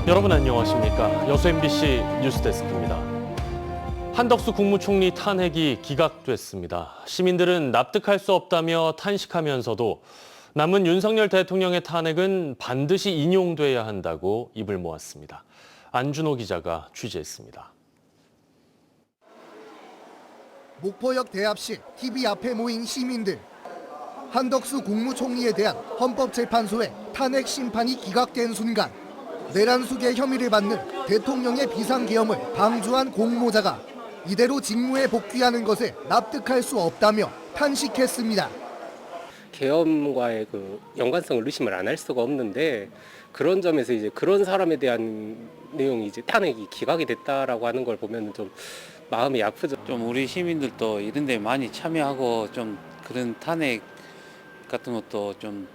여러분 안녕하십니까? 여수 MBC 뉴스데스크입니다. 한덕수 국무총리 탄핵이 기각됐습니다. 시민들은 납득할 수 없다며 탄식하면서도 남은 윤석열 대통령의 탄핵은 반드시 인용돼야 한다고 입을 모았습니다. 안준호 기자가 취재했습니다. 목포역 대합실 TV 앞에 모인 시민들. 한덕수 국무총리에 대한 헌법재판소의 탄핵 심판이 기각된 순간 내란 수계 혐의를 받는 대통령의 비상계엄을 방주한 공모자가 이대로 직무에 복귀하는 것에 납득할 수 없다며 탄식했습니다. 계엄과의 연관성을 의심을 안 할 수가 없는데 그런 점에서 이제 그런 사람에 대한 내용이 이제 탄핵이 기각이 됐다라고 하는 걸 보면 좀 마음이 아프죠. 좀 우리 시민들도 이런 데 많이 참여하고 좀 그런 탄핵 같은 것도 좀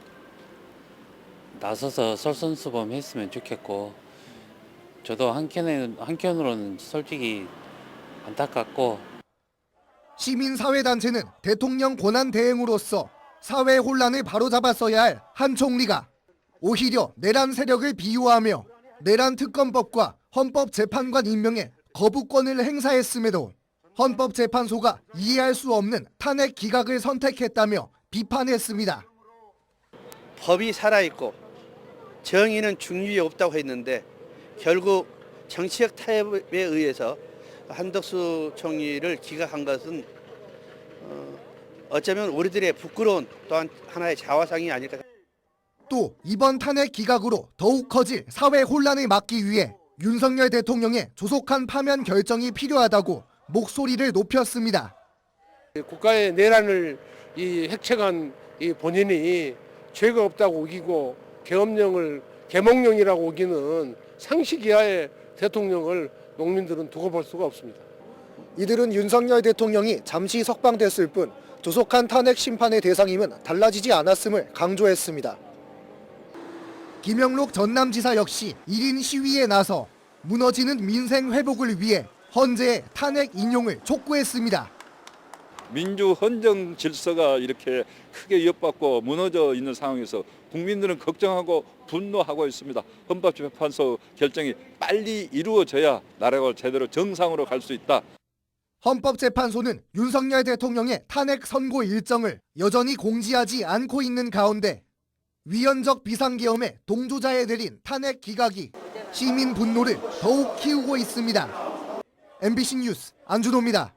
나서서 솔선수범했으면 좋겠고, 저도 한편으로는 솔직히 안타깝고. 시민사회단체는 대통령 권한 대행으로서 사회 혼란을 바로잡았어야 할 한 총리가 오히려 내란 세력을 비호하며 내란 특검법과 헌법재판관 임명에 거부권을 행사했음에도 헌법재판소가 이해할 수 없는 탄핵 기각을 선택했다며 비판했습니다. 법이 살아있고 정의는 중립이 없다고 했는데 결국 정치적 타협에 의해서 한덕수 총리를 기각한 것은 어쩌면 우리들의 부끄러운 또한 하나의 자화상이 아닐까. 또 이번 탄핵 기각으로 더욱 커질 사회 혼란을 막기 위해 윤석열 대통령의 조속한 파면 결정이 필요하다고 목소리를 높였습니다. 국가의 내란을 획책한 이 본인이 죄가 없다고 우기고 계몽령이라고 우기는 상식 이하의 대통령을 농민들은 두고 볼 수가 없습니다. 이들은 윤석열 대통령이 잠시 석방됐을 뿐 조속한 탄핵 심판의 대상임은 달라지지 않았음을 강조했습니다. 김영록 전남지사 역시 1인 시위에 나서 무너지는 민생 회복을 위해 헌재의 탄핵 인용을 촉구했습니다. 민주 헌정 질서가 이렇게 크게 위협받고 무너져 있는 상황에서 국민들은 걱정하고 분노하고 있습니다. 헌법재판소 결정이 빨리 이루어져야 나라가 제대로 정상으로 갈 수 있다. 헌법재판소는 윤석열 대통령의 탄핵 선고 일정을 여전히 공지하지 않고 있는 가운데 위헌적 비상계엄에 동조자에 내린 탄핵 기각이 시민 분노를 더욱 키우고 있습니다. MBC 뉴스 안준호입니다.